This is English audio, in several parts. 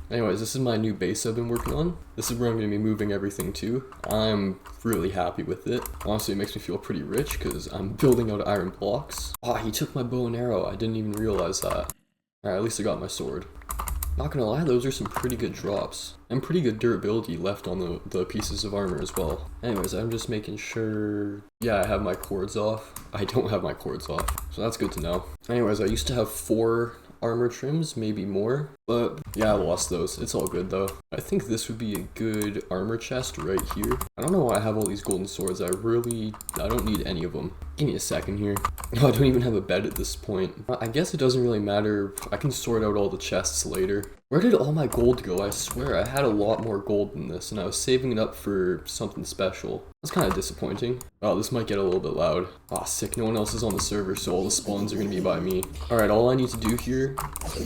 Anyways, this is my new base I've been working on. This is where I'm going to be moving everything to. I'm really happy with it. Honestly, it makes me feel pretty rich because I'm building out iron blocks. Oh, he took my bow and arrow. I didn't even realize that. Alright, at least I got my sword. Not gonna lie, those are some pretty good drops. And pretty good durability left on the pieces of armor as well. Anyways, I'm just making sure... Yeah, I have my cords off. I don't have my cords off, so that's good to know. Anyways, I used to have 4 armor trims, maybe more, but yeah, I lost those. It's all good though. I think this would be a good armor chest right here. I don't know why I have all these golden swords. I don't need any of them. Give me a second here. Oh, I don't even have a bed at this point. I guess it doesn't really matter. I can sort out all the chests later. Where did all my gold go? I swear I had a lot more gold than this, and I was saving it up for something special. That's kind of disappointing. Oh, this might get a little bit loud. Ah, sick. No one else is on the server, so all the spawns are going to be by me. Alright, all I need to do here,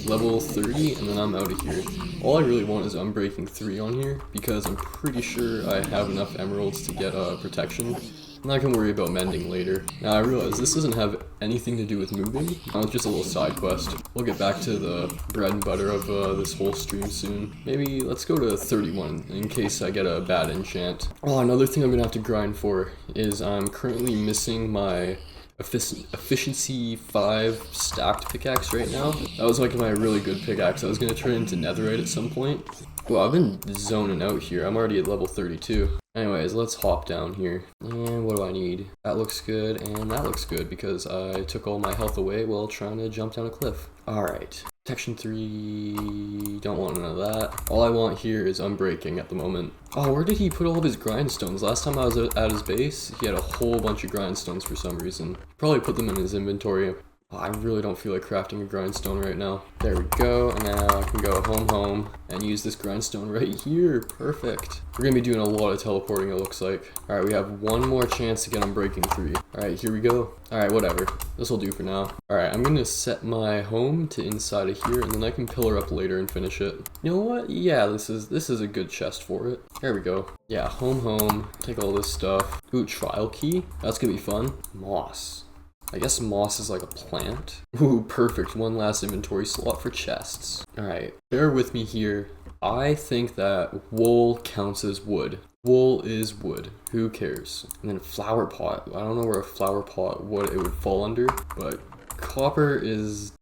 level 30, and then I'm out of here. All I really want is Unbreaking 3 on here, because I'm pretty sure I have enough emeralds to get protection. And I can worry about mending later. Now I realize this doesn't have anything to do with moving. It's just a little side quest. We'll get back to the bread and butter of this whole stream soon. Maybe let's go to 31 in case I get a bad enchant. Oh, another thing I'm gonna have to grind for is I'm currently missing my efficiency 5 stacked pickaxe right now. That was like my really good pickaxe. I was gonna turn it into netherite at some point. Well, I've been zoning out here. I'm already at level 32. Anyways, let's hop down here. And what do I need? That looks good, and that looks good because I took all my health away while trying to jump down a cliff. Alright. Protection 3, don't want none of that. All I want here is Unbreaking at the moment. Oh, where did he put all of his grindstones? Last time I was at his base, he had a whole bunch of grindstones for some reason. Probably put them in his inventory. Oh, I really don't feel like crafting a grindstone right now. There we go, and now I can go home and use this grindstone right here. Perfect. We're gonna be doing a lot of teleporting, it looks like. Alright, we have one more chance to get Unbreaking 3. Alright, here we go. Alright, whatever. This'll do for now. Alright, I'm gonna set my home to inside of here, and then I can pillar up later and finish it. You know what? Yeah, this is a good chest for it. There we go. Yeah, home. Take all this stuff. Ooh, trial key? That's gonna be fun. Moss. I guess moss is like a plant. Ooh, perfect. One last inventory slot for chests. Alright, bear with me here. I think that wool counts as wood. Wool is wood. Who cares? And then flower pot. I don't know where a flower pot, what it would fall under, but copper is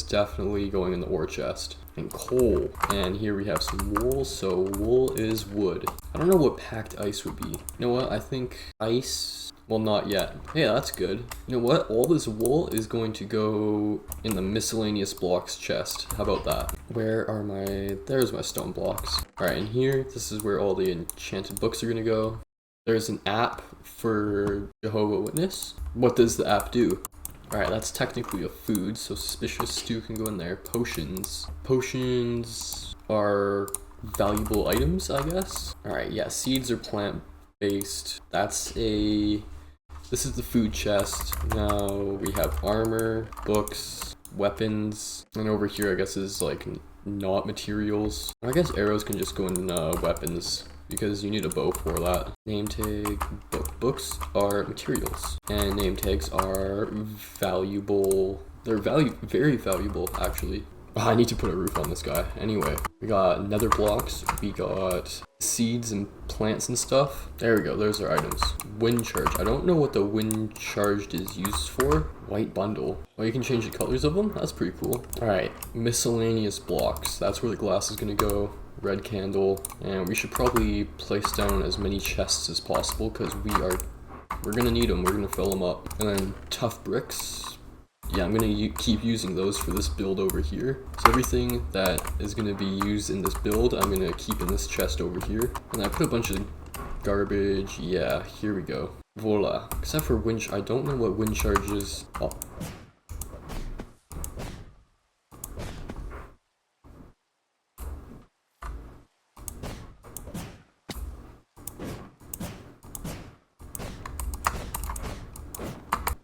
definitely going in the ore chest. And coal. And here we have some wool, so wool is wood. I don't know what packed ice would be. You know what? I think ice... Well, not yet. Hey, that's good. You know what? All this wool is going to go in the miscellaneous blocks chest. How about that? Where are my... There's my stone blocks. Alright, and here, this is where all the enchanted books are going to go. There's an app for Jehovah's Witness. What does the app do? Alright, that's technically a food, so suspicious stew can go in there. Potions. Potions are valuable items, I guess. Alright, yeah, seeds are plant-based. This is the food chest. Now we have armor, books, weapons, and over here I guess is like not materials. I guess arrows can just go in weapons because you need a bow for that. Name tag, books are materials, and name tags are valuable. They're very valuable actually. Oh, I need to put a roof on this guy. Anyway, we got nether blocks, we got seeds and plants and stuff. There we go, those are items. Wind charge. I don't know what the wind charged is used for. White bundle. Oh, you can change the colors of them? That's pretty cool. Alright, miscellaneous blocks. That's where the glass is gonna go. Red candle. And we should probably place down as many chests as possible because we're gonna need them. We're gonna fill them up. And then tough bricks. Yeah, I'm gonna keep using those for this build over here. So everything that is gonna be used in this build, I'm gonna keep in this chest over here. And I put a bunch of garbage. Yeah, here we go. Voila. Except for wind, I don't know what wind charge is. Oh.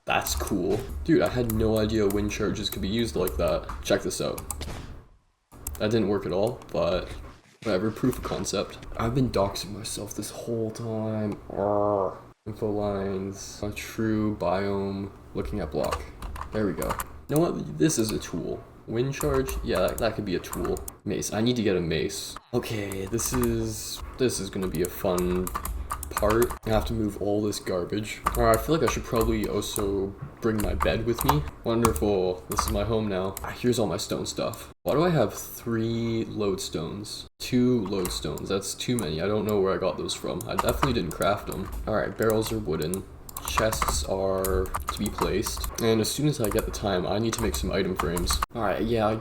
That's cool. Dude, I had no idea wind charges could be used like that. Check this out. That didn't work at all, but whatever, proof of concept. I've been doxing myself this whole time. Arrgh. Info lines, a true biome, looking at block. There we go. You know what? This is a tool. Wind charge? Yeah, that could be a tool. Mace. I need to get a mace. Okay, this is gonna be a fun part. I have to move all this garbage. Alright, I feel like I should probably also bring my bed with me. Wonderful. This is my home now. Here's all my stone stuff. Why do I have 3 lodestones? 2 lodestones. That's too many. I don't know where I got those from. I definitely didn't craft them. Alright, barrels are wooden. Chests are to be placed. And as soon as I get the time, I need to make some item frames. Alright, yeah,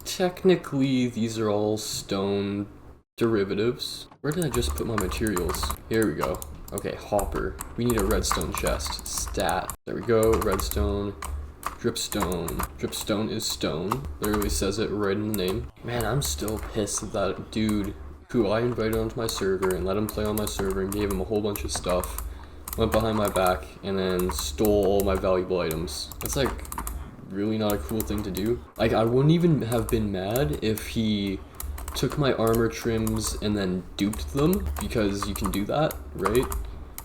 technically these are all stone derivatives. Where did I just put my materials? Here we go. Okay, hopper. We need a redstone chest. Stat. There we go. Redstone. Dripstone. Dripstone is stone. Literally says it right in the name. Man, I'm still pissed that that dude who I invited onto my server and let him play on my server and gave him a whole bunch of stuff went behind my back and then stole all my valuable items. That's like really not a cool thing to do. Like, I wouldn't even have been mad if he took my armor trims and then duped them, because you can do that, right?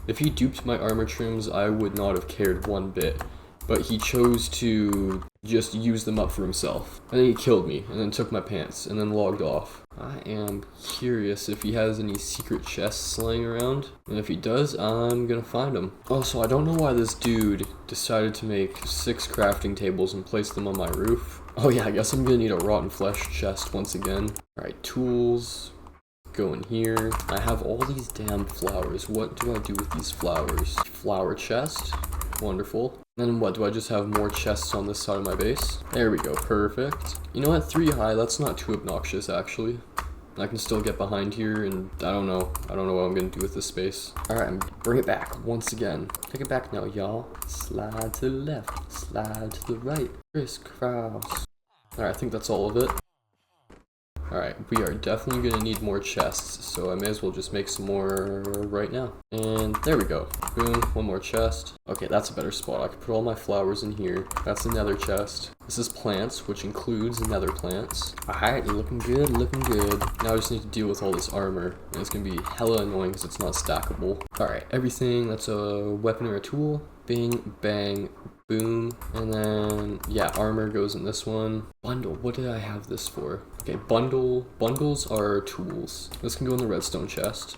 If he duped my armor trims, I would not have cared one bit. But he chose to just use them up for himself. And then he killed me, and then took my pants, and then logged off. I am curious if he has any secret chests laying around. And if he does, I'm gonna find them. Also, I don't know why this dude decided to make 6 crafting tables and place them on my roof. Oh yeah, I guess I'm gonna need a rotten flesh chest once again. Alright, tools. Go in here. I have all these damn flowers. What do I do with these flowers? Flower chest. Wonderful. Then what, do I just have more chests on this side of my base? There we go, perfect. You know what, 3 high, that's not too obnoxious actually. I can still get behind here, and I don't know what I'm gonna do with this space. Alright, bring it back once again. Take it back now, y'all. Slide to the left, slide to the right, crisscross. Alright, I think that's all of it. Alright, we are definitely gonna need more chests, so I may as well just make some more right now. And there we go. Boom, 1 more chest. Okay, that's a better spot. I can put all my flowers in here. That's the nether chest. This is plants, which includes nether plants. Alright, looking good, looking good. Now I just need to deal with all this armor, and it's gonna be hella annoying because it's not stackable. Alright, everything that's a weapon or a tool. Bing, bang, boom, and then, yeah, armor goes in this one. Bundle, what did I have this for? Okay, bundles are tools. This can go in the redstone chest.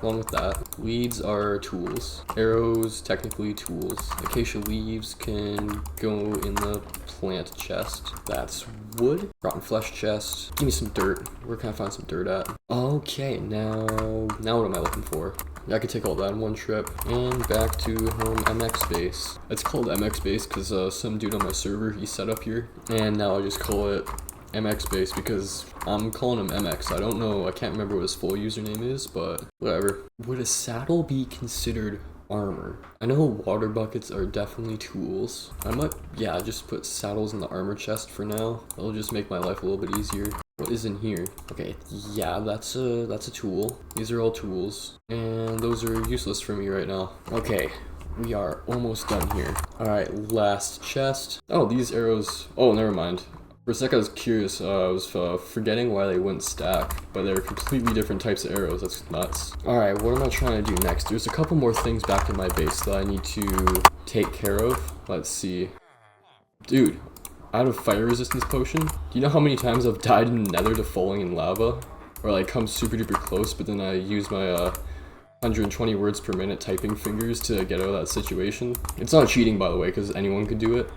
Along with that, weeds are tools. Arrows, technically tools. Acacia leaves can go in the plant chest. That's wood. Rotten flesh chest. Give me some dirt. Where can I find some dirt at? Okay, now what am I looking for? I could take all that in one trip. And back to home MX base. It's called MX base because some dude on my server, he set up here. And now I just call it MX base because I'm calling him MX. I don't know, I can't remember what his full username is, but whatever. Would a saddle be considered armor? I know water buckets are definitely tools. I might, yeah, just put saddles in the armor chest for now. It'll just make my life a little bit easier. What is in here? Okay, yeah, that's a tool. These are all tools, and those are useless for me right now. Okay, we are almost done here. Alright, last chest. Oh, these arrows, oh, never mind. For a sec I was curious, I was forgetting why they wouldn't stack, but they're completely different types of arrows. That's nuts. Alright, what am I trying to do next? There's a couple more things back in my base that I need to take care of. Let's see. Dude, I have a fire resistance potion. Do you know how many times I've died in the nether to falling in lava? Or like come super duper close, but then I use my 120 words per minute typing fingers to get out of that situation. It's not cheating, by the way, because anyone could do it,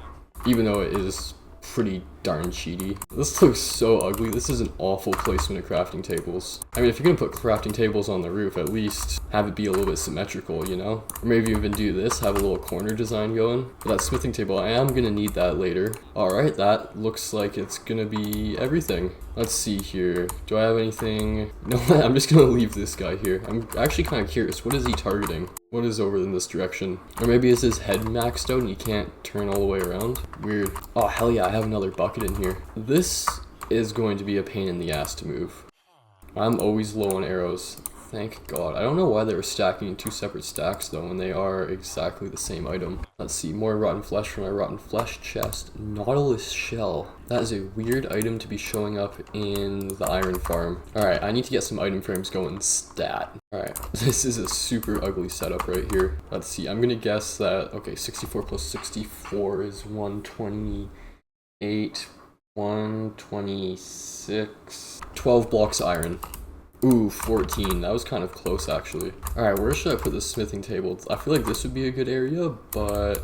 even though it is pretty darn cheaty. This looks so ugly. This is an awful placement of crafting tables. I mean, if you're gonna put crafting tables on the roof, at least have it be a little bit symmetrical, you know? Or maybe even do this, have a little corner design going. But that smithing table, I am gonna need that later. Alright, that looks like it's gonna be everything. Let's see here. Do I have anything? No, I'm just gonna leave this guy here. I'm actually kind of curious. What is he targeting? What is over in this direction? Or maybe is his head maxed out and he can't turn all the way around? Weird. Oh, hell yeah, I have another bucket in here. This is going to be a pain in the ass to move. I'm always low on arrows. Thank God. I don't know why they were stacking in 2 separate stacks though when they are exactly the same item. Let's see, more rotten flesh from my rotten flesh chest. Nautilus shell. That is a weird item to be showing up in the iron farm. Alright, I need to get some item frames going stat. Alright, this is a super ugly setup right here. Let's see, I'm gonna guess that, okay, 64 plus 64 is 128. 126. 12 blocks iron. Ooh, 14. That was kind of close, actually. Alright, where should I put the smithing table? I feel like this would be a good area, but...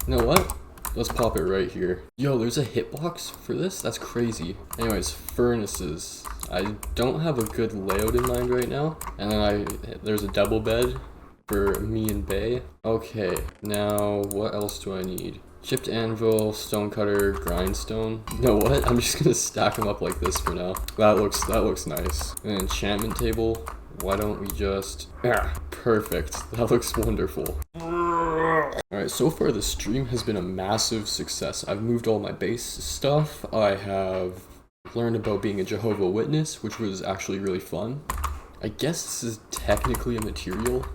You know what? Let's pop it right here. Yo, there's a hitbox for this? That's crazy. Anyways, furnaces. I don't have a good layout in mind right now. And then there's a double bed for me and Bay. Okay, now what else do I need? Chipped anvil, stonecutter, grindstone. You know what? I'm just gonna stack them up like this for now. That looks nice. An enchantment table. Why don't we just... Yeah, perfect. That looks wonderful. Alright, so far the stream has been a massive success. I've moved all my base stuff. I have learned about being a Jehovah's Witness, which was actually really fun. I guess this is technically a material.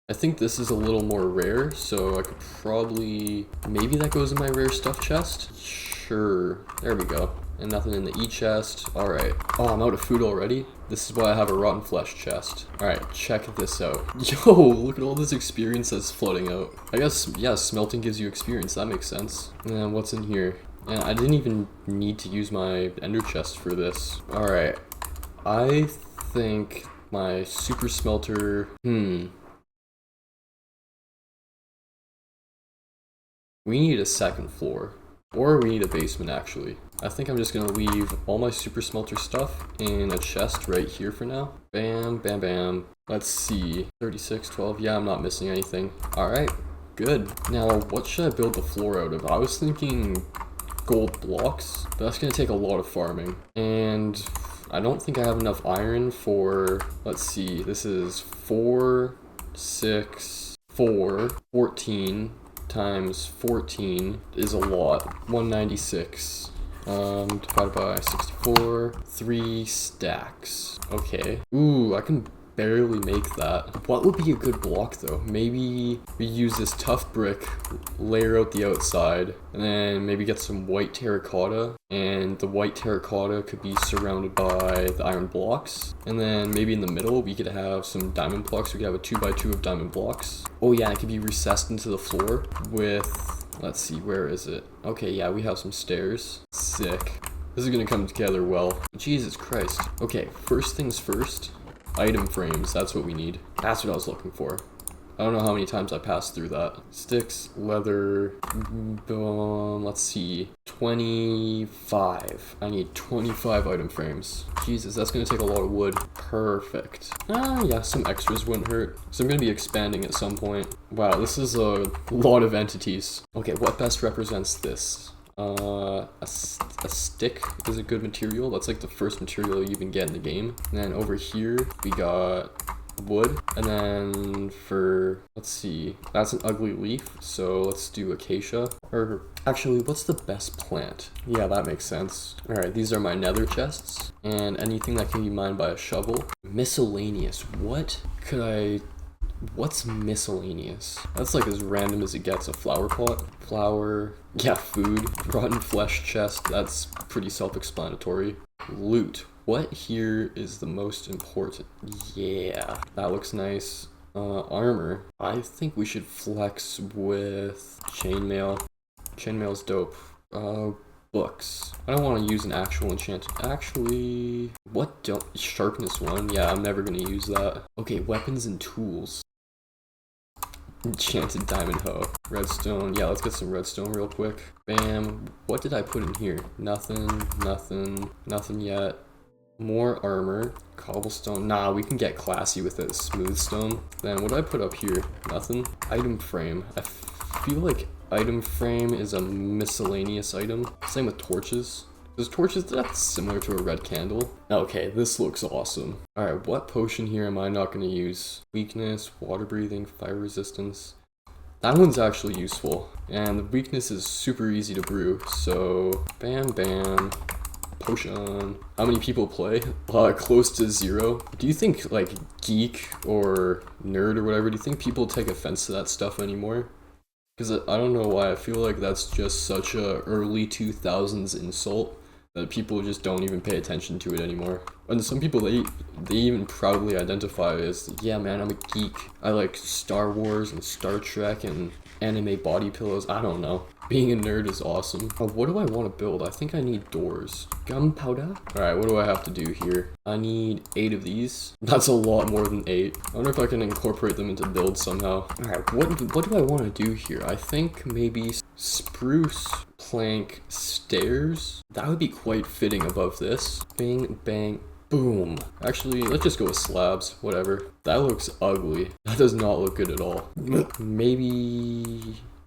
I think this is a little more rare, so I could probably... Maybe that goes in my rare stuff chest? Sure. There we go. And nothing in the E-chest. Alright. Oh, I'm out of food already? This is why I have a rotten flesh chest. Alright, check this out. Yo, look at all this experience that's floating out. I guess, yeah, smelting gives you experience. That makes sense. And what's in here? And I didn't even need to use my ender chest for this. Alright. I think my super smelter... We need a second floor. Or we need a basement, actually. I think I'm just gonna leave all my super smelter stuff in a chest right here for now. Bam, bam, bam. Let's see. 36, 12. Yeah, I'm not missing anything. Alright, good. Now, what should I build the floor out of? I was thinking gold blocks. But that's gonna take a lot of farming. And I don't think I have enough iron for... Let's see. This is 4, 6, 4, 14... times 14 is a lot. 196 divided by 64, 3 stacks. Okay. Ooh, I can barely make that. What would be a good block though? Maybe we use this tough brick, layer out the outside, and then maybe get some white terracotta, and the white terracotta could be surrounded by the iron blocks, and then maybe in the middle we could have some diamond blocks. We could have a 2x2 of diamond blocks. Oh yeah, it could be recessed into the floor with, let's see, where is it? Okay, yeah, we have some stairs. Sick. This is gonna come together well. Jesus Christ. Okay, first things first. Item frames, that's what we need. That's what I was looking for. I don't know how many times I passed through that. Sticks, leather, let's see, 25. I need 25 item frames. Jesus, that's gonna take a lot of wood. Perfect. Yeah, some extras wouldn't hurt. So I'm gonna be expanding at some point. Wow, this is a lot of entities. Okay, what best represents this? A stick is a good material. That's like the first material you even get in the game. And then over here we got wood, and then for, let's see, that's an ugly leaf, so let's do acacia. Or actually, what's the best plant? Yeah, that makes sense. All right, these are my nether chests, and anything that can be mined by a shovel. Miscellaneous. What's miscellaneous? That's like as random as it gets. A flower pot, flour, yeah, food, rotten flesh chest. That's pretty self-explanatory. Loot. What here is the most important? Yeah, that looks nice. Armor. I think we should flex with chainmail. Chainmail's dope. Books. I don't want to use an actual enchanted. Actually, what don't... Sharpness 1? Yeah, I'm never going to use that. Okay, weapons and tools. Enchanted diamond hoe. Redstone. Yeah, let's get some redstone real quick. Bam. What did I put in here? Nothing, nothing, nothing yet. More armor. Cobblestone. Nah, we can get classy with it. Smooth stone. Then what did I put up here? Nothing. Item frame. I feel like item frame is a miscellaneous item. Same with torches. There's torches, that's similar to a red candle. Okay, this looks awesome. Alright, what potion here am I not going to use? Weakness, water breathing, fire resistance. That one's actually useful. And the weakness is super easy to brew. So, bam, bam. Potion. How many people play? Close to 0. Do you think, like, geek or nerd or whatever, do you think people take offense to that stuff anymore? Because I don't know why, I feel like that's just such a early 2000s insult that people just don't even pay attention to it anymore. And some people, they even proudly identify as, yeah man, I'm a geek. I like Star Wars and Star Trek and anime body pillows. I don't know. Being a nerd is awesome. Oh, what do I want to build? I think I need doors. Gunpowder? Alright, what do I have to do here? I need 8 of these. That's a lot more than 8. I wonder if I can incorporate them into builds somehow. Alright, what do I want to do here? I think maybe spruce plank stairs. That would be quite fitting above this. Bang, bang, boom. Actually, let's just go with slabs. Whatever. That looks ugly. That does not look good at all.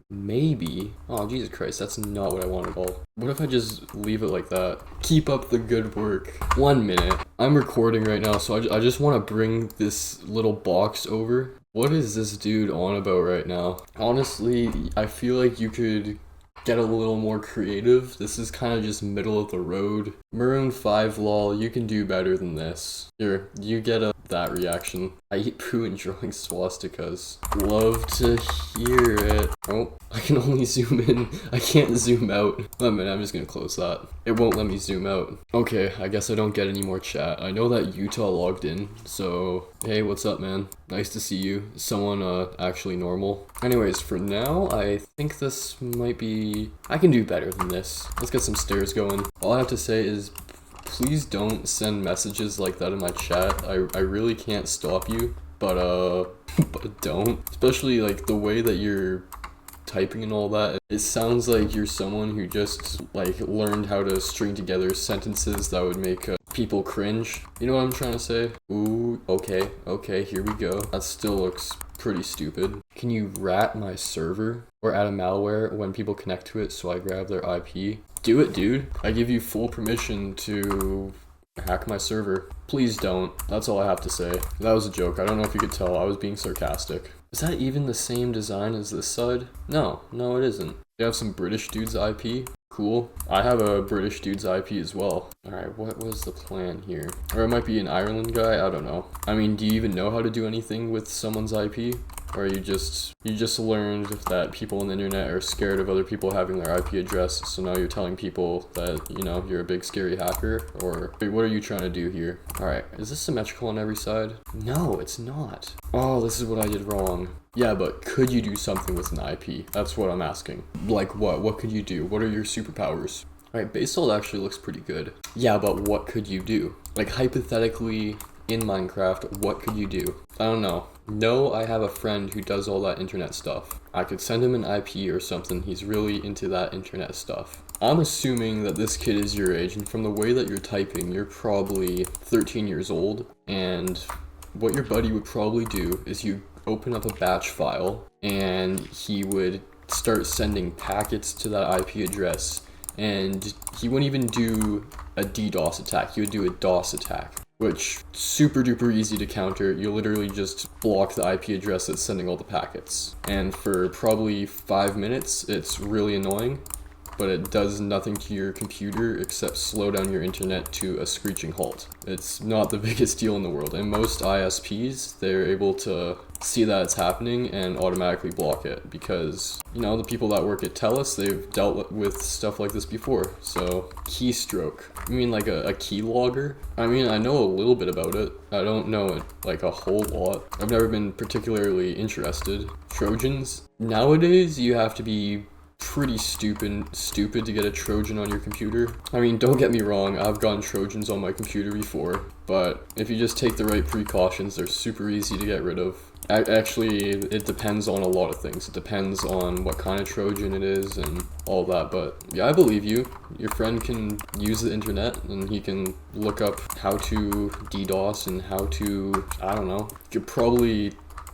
Maybe. Oh, Jesus Christ, that's not what I want at all. What if I just leave it like that? Keep up the good work. 1 minute. I'm recording right now, so I just want to bring this little box over. What is this dude on about right now? Honestly, I feel like you could get a little more creative. This is kind of just middle of the road. Maroon 5 lol, you can do better than this. Here, you get that reaction. I eat poo and drawing swastikas. Love to hear it. Oh, I can only zoom in. I can't zoom out. Oh man, I'm just gonna close that. It won't let me zoom out. Okay, I guess I don't get any more chat. I know that Utah logged in, so hey, what's up, man? Nice to see you. Someone actually normal. Anyways, for now, I think this might be... I can do better than this. Let's get some stairs going. All I have to say is please don't send messages like that in my chat. I really can't stop you, but but don't. Especially like the way that you're typing and all that. It sounds like you're someone who just like learned how to string together sentences that would make people cringe. You know what I'm trying to say? Ooh, okay, here we go. That still looks pretty stupid. Can you rat my server or add a malware when people connect to it so I grab their IP? Do it, dude. I give you full permission to hack my server. Please don't. That's all I have to say. That was a joke. I don't know if you could tell. I was being sarcastic. Is that even the same design as this side? No, it isn't. They have some British dude's IP. Cool. I have a British dude's IP as well. Alright, what was the plan here? Or it might be an Ireland guy, I don't know. I mean, do you even know how to do anything with someone's IP? Or you just learned that people on the internet are scared of other people having their IP address, so now you're telling people that, you know, you're a big scary hacker? Or wait, what are you trying to do here? Alright, is this symmetrical on every side? No, it's not. Oh, this is what I did wrong. Yeah, but could you do something with an IP? That's what I'm asking. Like what? What could you do? What are your superpowers? Alright, basalt actually looks pretty good. Yeah, but what could you do? Like hypothetically, in Minecraft, what could you do? I don't know. No, I have a friend who does all that internet stuff. I could send him an IP or something. He's really into that internet stuff. I'm assuming that this kid is your age, and from the way that you're typing, you're probably 13 years old. And what your buddy would probably do is you open up a batch file, and he would start sending packets to that IP address. And he wouldn't even do a DDoS attack. He would do a DOS attack, which super duper easy to counter. You literally just block the IP address that's sending all the packets. And for probably 5 minutes, it's really annoying, but it does nothing to your computer except slow down your internet to a screeching halt. It's not the biggest deal in the world, and most ISPs, they're able to see that it's happening and automatically block it because, you know, the people that work at TELUS, they've dealt with stuff like this before. So, keystroke. You mean like a keylogger? I mean, I know a little bit about it. I don't know it like a whole lot. I've never been particularly interested. Trojans? Nowadays, you have to be pretty stupid to get a Trojan on your computer. I mean, don't get me wrong, I've gotten Trojans on my computer before, but if you just take the right precautions, they're super easy to get rid of. Actually, it depends on a lot of things. It depends on what kind of Trojan it is and all that, but yeah, I believe you. Your friend can use the internet and he can look up how to DDoS and how to, I don't know, you could probably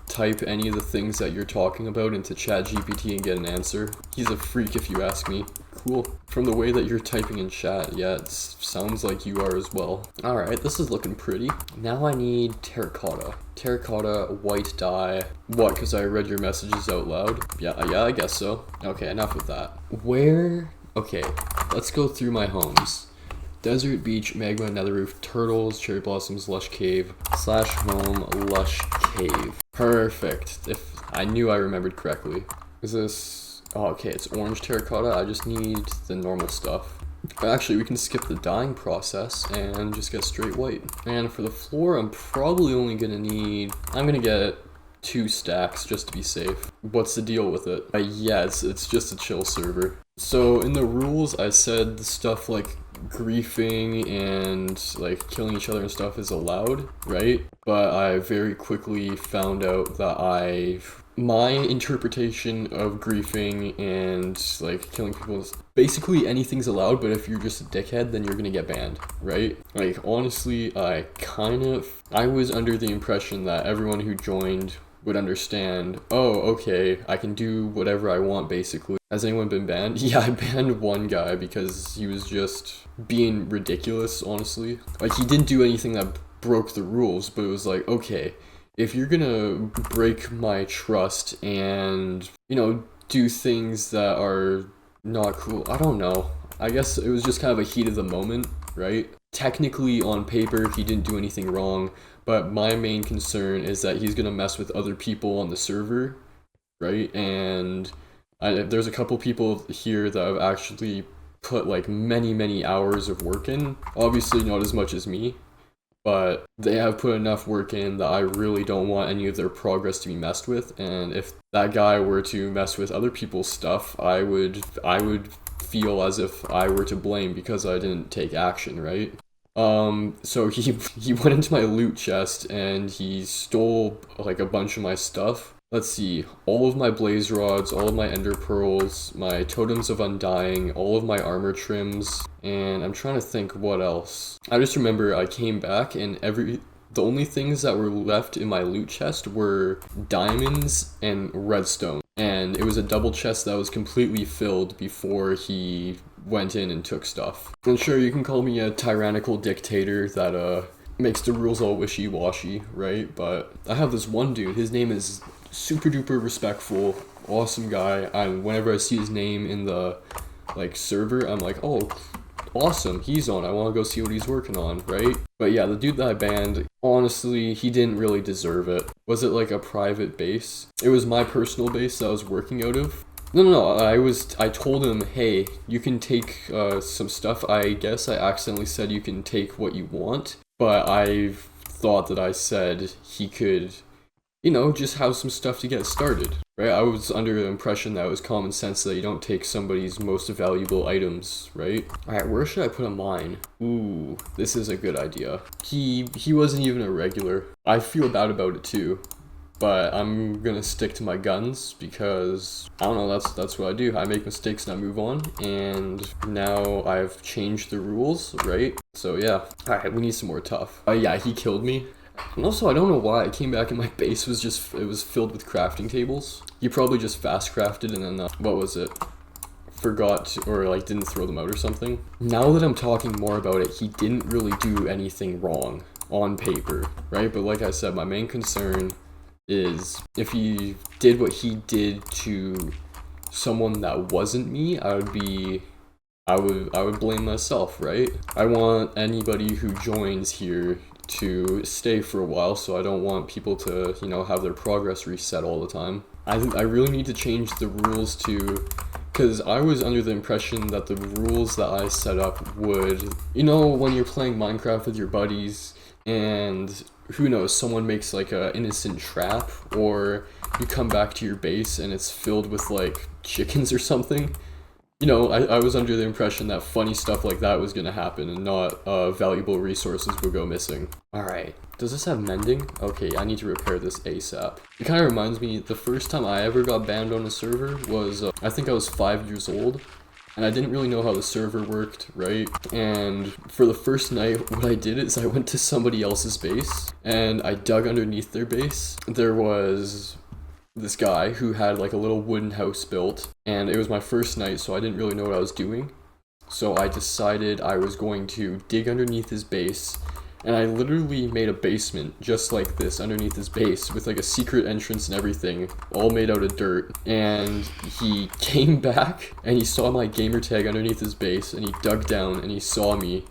type any of the things that you're talking about into ChatGPT and get an answer. He's a freak if you ask me. Cool. From the way that you're typing in chat, yeah, it sounds like you are as well. Alright, this is looking pretty. Now I need terracotta. Terracotta, white dye. What, because I read your messages out loud? Yeah, I guess so. Okay, enough of that. Where? Okay, let's go through my homes. Desert, beach, magma, nether roof, turtles, cherry blossoms, lush cave, /home, lush cave. Perfect. If I knew I remembered correctly. Is this... Oh, okay, it's orange terracotta. I just need the normal stuff. Actually, we can skip the dyeing process and just get straight white. And for the floor, I'm probably only gonna need... I'm gonna get 2 stacks just to be safe. What's the deal with it? Yeah, it's just a chill server. So in the rules, I said stuff like griefing and like killing each other and stuff is allowed, right? But I very quickly found out that my interpretation of griefing and like killing people is basically anything's allowed, but if you're just a dickhead, then you're gonna get banned, right? Like honestly, I was under the impression that everyone who joined would understand, oh, okay, I can do whatever I want basically. Has anyone been banned? Yeah, I banned one guy because he was just being ridiculous, honestly. Like, he didn't do anything that broke the rules, but it was like, okay, if you're gonna break my trust and, do things that are not cool, I don't know. I guess it was just kind of a heat of the moment, right? Technically, on paper, he didn't do anything wrong, but my main concern is that he's gonna mess with other people on the server, right? And there's a couple people here that have actually put like many hours of work in. Obviously not as much as me, but they have put enough work in that I really don't want any of their progress to be messed with. And if that guy were to mess with other people's stuff, I would feel as if I were to blame because I didn't take action, right? So he went into my loot chest and he stole like a bunch of my stuff. Let's see, all of my blaze rods, all of my ender pearls, my totems of undying, all of my armor trims, and I'm trying to think what else. I just remember I came back and the only things that were left in my loot chest were diamonds and redstone. And it was a double chest that was completely filled before he went in and took stuff. And sure, you can call me a tyrannical dictator that makes the rules all wishy-washy, right? But I have this one dude, his name is super duper respectful, awesome guy. Whenever I see his name in the like server, I'm like, oh, awesome, he's on. I want to go see what he's working on, right? But yeah, the dude that I banned, honestly, he didn't really deserve it. Was it like a private base? It was my personal base that I was working out of. No. I told him, hey, you can take some stuff. I guess I accidentally said you can take what you want, but I thought that I said he could, just have some stuff to get started, right? I was under the impression that it was common sense that you don't take somebody's most valuable items, right? Alright, where should I put a mine? Ooh, this is a good idea. He wasn't even a regular. I feel bad about it too, but I'm gonna stick to my guns because, I don't know, that's what I do. I make mistakes and I move on, and now I've changed the rules, right? So yeah. Alright, we need some more tough. Yeah, he killed me. And also, I don't know why I came back and my base was it was filled with crafting tables. You probably just fast crafted and then, what was it? Forgot or like didn't throw them out or something. Now that I'm talking more about it, he didn't really do anything wrong on paper, right? But like I said, my main concern is if he did what he did to someone that wasn't me, I would blame myself, right? I want anybody who joins here to stay for a while, so I don't want people to, have their progress reset all the time. I really need to change the rules because I was under the impression that the rules that I set up would, when you're playing Minecraft with your buddies and who knows, someone makes like a innocent trap, or you come back to your base and it's filled with like chickens or something. I was under the impression that funny stuff like that was gonna happen and not valuable resources would go missing. Alright, does this have mending? Okay, I need to repair this ASAP. It kind of reminds me, the first time I ever got banned on a server was, I think I was 5 years old, and I didn't really know how the server worked, right? And for the first night, what I did is I went to somebody else's base, and I dug underneath their base. There was this guy who had like a little wooden house built, and it was my first night, so I didn't really know what I was doing. So I decided I was going to dig underneath his base, and I literally made a basement just like this underneath his base with like a secret entrance and everything, all made out of dirt. And he came back and he saw my gamer tag underneath his base, and he dug down and he saw me.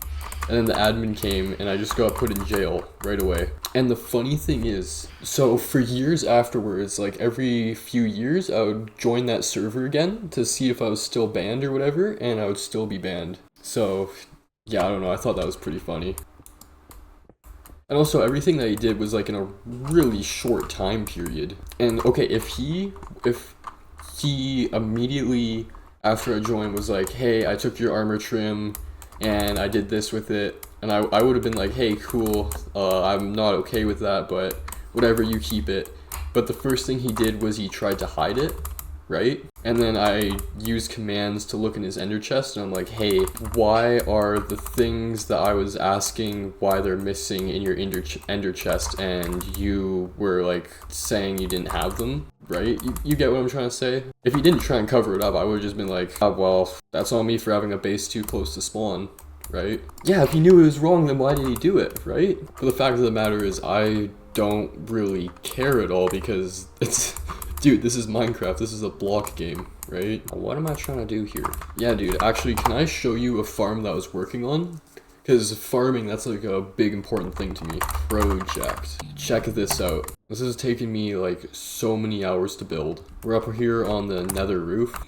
And then the admin came and I just got put in jail right away. And the funny thing is, so for years afterwards, like every few years, I would join that server again to see if I was still banned or whatever, and I would still be banned. So yeah, I don't know, I thought that was pretty funny. And also everything that he did was like in a really short time period. And okay, if he immediately after I joined was like, hey, I took your armor trim and I did this with it, and I would have been like, hey, cool, I'm not okay with that, but whatever, you keep it. But the first thing he did was he tried to hide it, right? And then I used commands to look in his ender chest, and I'm like, hey, why are the things that I was asking why they're missing in your ender chest, and you were like saying you didn't have them, right? You get what I'm trying to say? If he didn't try and cover it up, I would have just been like, oh, well, that's on me for having a base too close to spawn, right? Yeah, if he knew it was wrong, then why did he do it, right? But the fact of the matter is, I don't really care at all because it's... Dude, this is Minecraft, this is a block game, right? What am I trying to do here? Yeah, dude, actually, can I show you a farm that I was working on? Because farming, that's like a big important thing to me. Project. Check this out. This has taken me like so many hours to build. We're up here on the nether roof.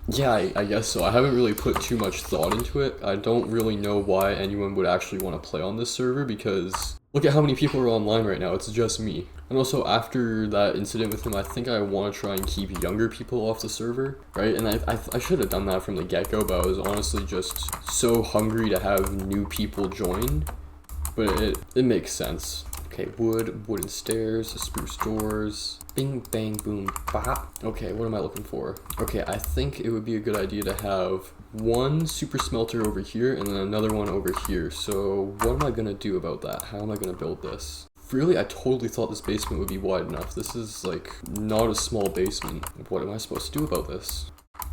Yeah, I guess so. I haven't really put too much thought into it. I don't really know why anyone would actually want to play on this server because look at how many people are online right now. It's just me. And also after that incident with him, I think I want to try and keep younger people off the server, right? And I should have done that from the get-go, but I was honestly just so hungry to have new people join. But it makes sense. Okay, wooden stairs, spruce doors, bing, bang, boom, bop. Okay, what am I looking for? Okay, I think it would be a good idea to have one super smelter over here and then another one over here. So what am I gonna do about that? How am I gonna build this? Really, I totally thought this basement would be wide enough. This is like not a small basement. What am I supposed to do about this?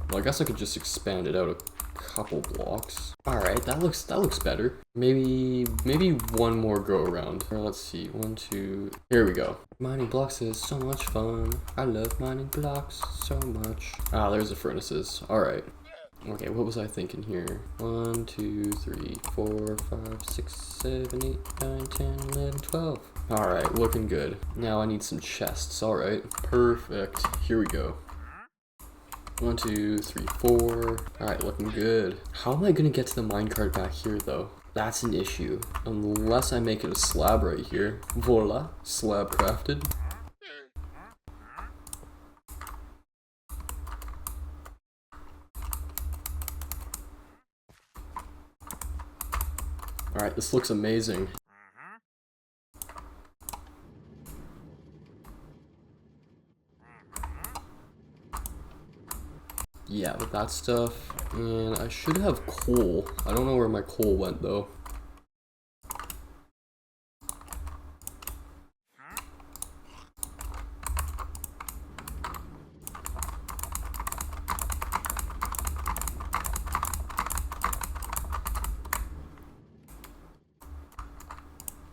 Well, I guess I could just expand it out a couple blocks. All right, that looks better. Maybe one more go around. Or let's see, 1, 2. Here we go. Mining blocks is so much fun. I love mining blocks so much. Ah, there's the furnaces. All right. Okay, what was I thinking here? 1, 2, 3, 4, 5, 6, 7, 8, 9, 10, 11, 12. Alright, looking good. Now I need some chests. Alright, perfect. Here we go. 1, 2, 3, 4. Alright, looking good. How am I gonna get to the minecart back here though? That's an issue. Unless I make it a slab right here. Voila, slab crafted. Alright, this looks amazing. Yeah, with that stuff, and I should have coal. I don't know where my coal went though.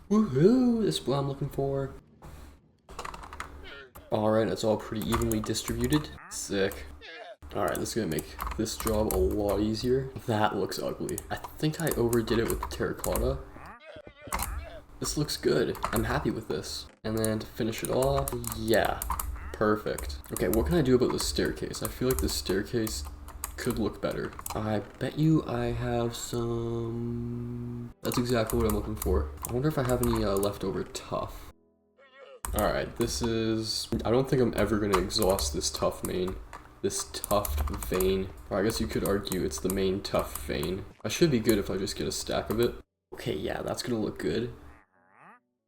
Woohoo! This is what I'm looking for. Alright, it's all pretty evenly distributed. Sick. Alright, this is gonna make this job a lot easier. That looks ugly. I think I overdid it with the terracotta. This looks good. I'm happy with this. And then to finish it off, yeah, perfect. Okay, what can I do about this staircase? I feel like this staircase could look better. I bet you I have some... That's exactly what I'm looking for. I wonder if I have any leftover tuff. Alright, this is... I don't think I'm ever gonna exhaust this tuff main. This tuft vein. Or I guess you could argue it's the main tuff vein. I should be good if I just get a stack of it. Okay, yeah, that's gonna look good.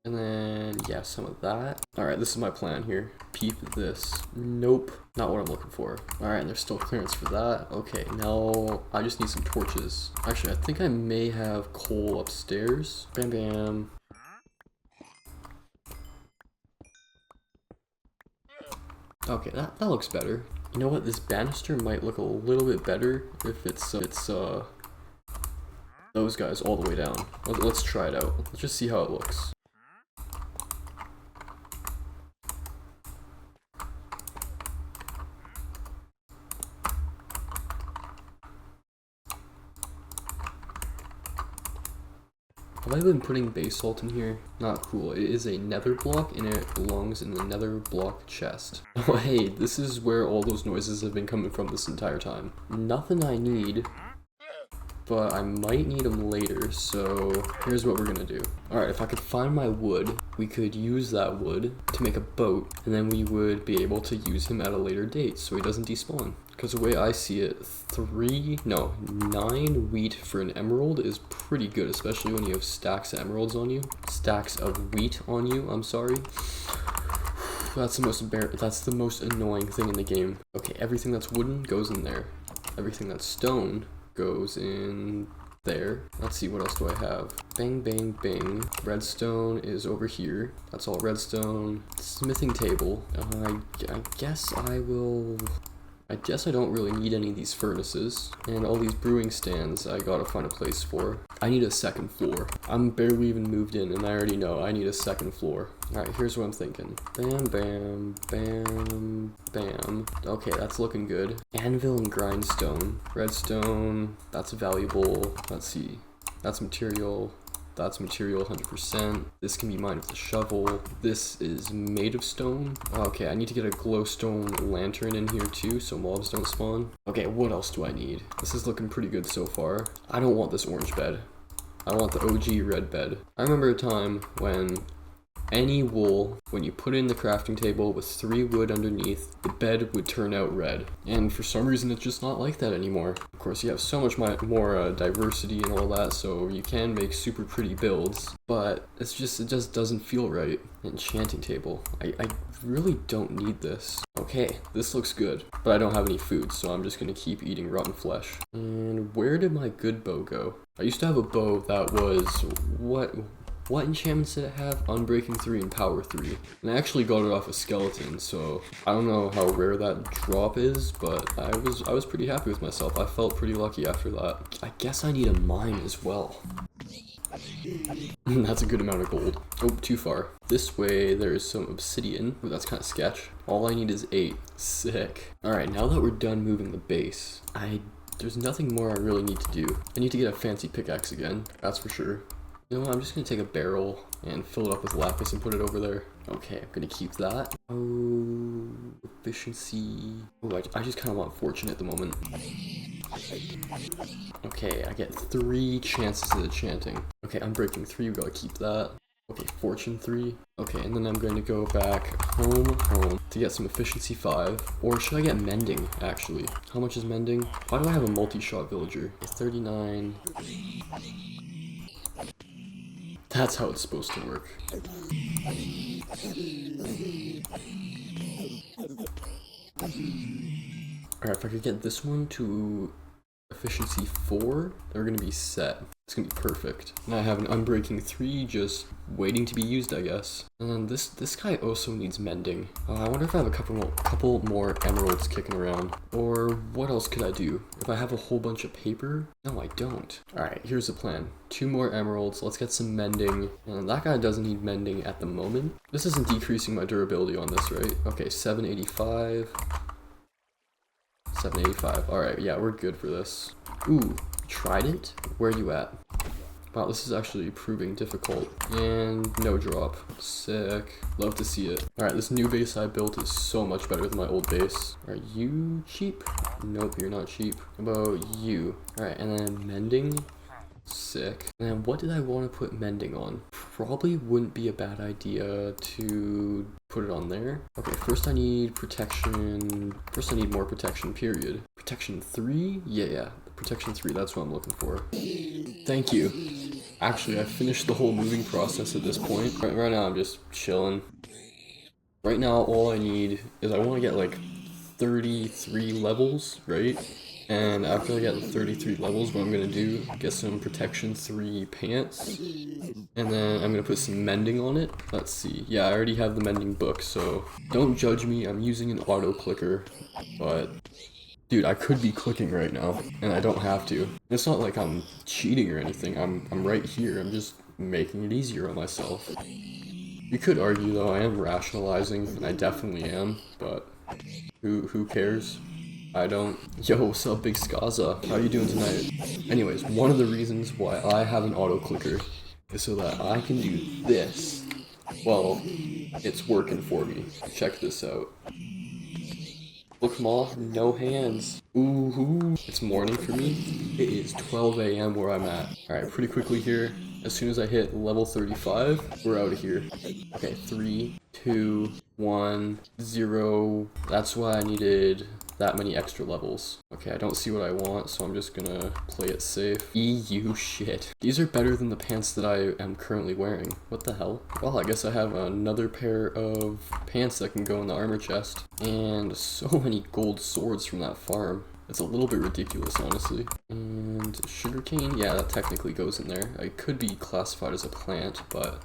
And then, yeah, some of that. Alright, this is my plan here. Peep this. Nope, not what I'm looking for. Alright, and there's still clearance for that. Okay, now I just need some torches. Actually, I think I may have coal upstairs. Bam, bam. Okay, that looks better. You know what, this banister might look a little bit better if it's those guys all the way down. Let's try it out. Let's just see how it looks. Have I been putting basalt in here? Not cool. It is a nether block and it belongs in the nether block chest. Oh hey, this is where all those noises have been coming from this entire time. Nothing I need. but I might need them later, so here's what we're gonna do. Alright, if I could find my wood, we could use that wood to make a boat, and then we would be able to use him at a later date so he doesn't despawn. Because the way I see it, 9 wheat for an emerald is pretty good, especially when you have stacks of emeralds on you. Stacks of wheat on you, I'm sorry. That's the most annoying thing in the game. Okay, everything that's wooden goes in there. Everything that's stone goes in there. Let's see, what else do I have? Bang, bang, bang. Redstone is over here. That's all redstone. Smithing table. I guess I don't really need any of these furnaces. And all these brewing stands I gotta find a place for. I need a second floor. I'm barely even moved in and I already know I need a second floor. Alright, here's what I'm thinking. Bam, bam, bam, bam. Okay, that's looking good. Anvil and grindstone. Redstone, that's valuable. Let's see. That's material. That's material 100%. This can be mined with a shovel. This is made of stone. Okay, I need to get a glowstone lantern in here too so mobs don't spawn. Okay, what else do I need? This is looking pretty good so far. I don't want this orange bed. I want the OG red bed. I remember a time when any wool, when you put it in the crafting table with 3 wood underneath, the bed would turn out red. And for some reason, it's just not like that anymore. Of course, you have so much more diversity and all that, so you can make super pretty builds, but it just doesn't feel right. Enchanting table. I really don't need this. Okay, this looks good, but I don't have any food, so I'm just gonna keep eating rotten flesh. And where did my good bow go? I used to have a bow that was, what enchantments did it have? Unbreaking 3 and Power 3. And I actually got it off a skeleton, so I don't know how rare that drop is, but I was pretty happy with myself. I felt pretty lucky after that. I guess I need a mine as well. That's a good amount of gold. Oh, too far. This way there's some obsidian. Ooh, that's kind of sketch. All I need is 8. Sick. Alright, now that we're done moving the base, there's nothing more I really need to do. I need to get a fancy pickaxe again, that's for sure. You know what, I'm just gonna take a barrel and fill it up with lapis and put it over there. Okay, I'm gonna keep that. Oh, efficiency. Oh, I just kind of want fortune at the moment. Okay, I get 3 chances at enchanting. Okay, Unbreaking 3, we gotta keep that. Okay, fortune 3. Okay, and then I'm going to go back home to get some efficiency 5. Or should I get mending, actually? How much is mending? Why do I have a multi-shot villager? 39. That's how it's supposed to work. Alright, if I could get this one to efficiency 4, they're gonna be set. It's gonna be perfect. And I have an Unbreaking 3 just waiting to be used, I guess. And then this guy also needs mending. I wonder if I have a couple more emeralds kicking around. Or what else could I do? If I have a whole bunch of paper? No, I don't. Alright, here's the plan. 2 more emeralds, let's get some mending. And that guy doesn't need mending at the moment. This isn't decreasing my durability on this, right? Okay, 785. 785. Alright, yeah, we're good for this. Ooh, trident? Where are you at? Wow, this is actually proving difficult. And no drop. Sick. Love to see it. Alright, this new base I built is so much better than my old base. Are you cheap? Nope, you're not cheap. How about you? Alright, and then mending. Sick. And what did I want to put mending on? Probably wouldn't be a bad idea to put it on there. Okay, first I need protection. First I need more protection, period. Protection 3? Yeah. Protection 3, that's what I'm looking for. Thank you. Actually, I finished the whole moving process at this point. Right now I'm just chilling. Right now all I need is I want to get like 33 levels, right? And after I get the 33 levels, what I'm going to do, get some protection 3 pants, and then I'm going to put some mending on it. Let's see. Yeah, I already have the mending book, so don't judge me. I'm using an auto clicker, but dude, I could be clicking right now, and I don't have to. It's not like I'm cheating or anything. I'm right here. I'm just making it easier on myself. You could argue, though, I am rationalizing, and I definitely am, but who cares? I don't. Yo, what's up, Big Skaza? How you doing tonight? Anyways, one of the reasons why I have an auto clicker is so that I can do this. Well, it's working for me. Check this out. Look, Ma, no hands. Ooh, it's morning for me. It is 12 a.m. where I'm at. Alright, pretty quickly here. As soon as I hit level 35, we're out of here. Okay, 3, 2, 1, 0. That's why I needed that many extra levels. Okay, I don't see what I want, so I'm just gonna play it safe. EU shit. These are better than the pants that I am currently wearing. What the hell? Well, I guess I have another pair of pants that can go in the armor chest. And so many gold swords from that farm. It's a little bit ridiculous, honestly. And sugarcane, yeah, that technically goes in there. It could be classified as a plant, but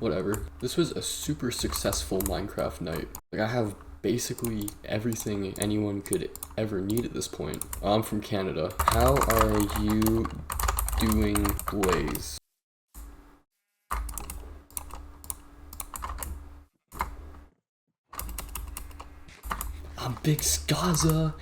whatever. This was a super successful Minecraft night. Like, I have basically everything anyone could ever need at this point. I'm from Canada. How are you doing, Blaze? I'm Big Skaza.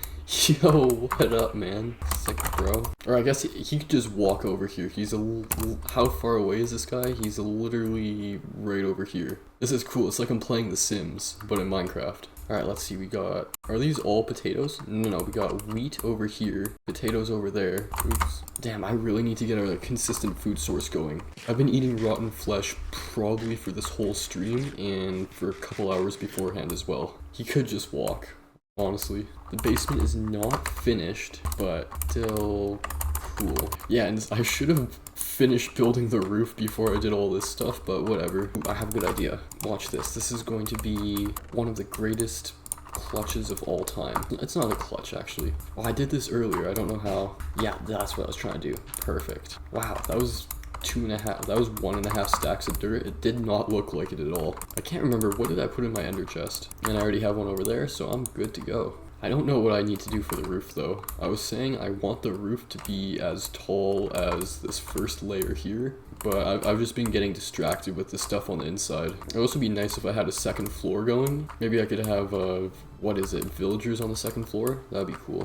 Yo, what up, man? Sick, bro. Or I guess he could just walk over here. He's how far away is this guy? He's literally right over here. This is cool. It's like I'm playing The Sims, but in Minecraft. Alright, let's see. We got... Are these all potatoes? No, we got wheat over here. Potatoes over there. Oops. Damn, I really need to get a consistent food source going. I've been eating rotten flesh probably for this whole stream and for a couple hours beforehand as well. He could just walk. Honestly, the basement is not finished, but still cool. Yeah, and I should have finished building the roof before I did all this stuff, but whatever. I have a good idea. Watch this. This is going to be one of the greatest clutches of all time. It's not a clutch, actually. Oh, I did this earlier. I don't know how. Yeah, that's what I was trying to do. Perfect. Wow, that was 2.5, that was 1.5 stacks of dirt. It did not look like it at all. I can't remember, what did I put in my ender chest? And I already have one over there, so I'm good to go. I don't know what I need to do for the roof though. I was saying I want the roof to be as tall as this first layer here, but I've just been getting distracted with the stuff on the inside. It would also be nice if I had a second floor going. Maybe I could have, what is it, villagers on the second floor? That'd be cool.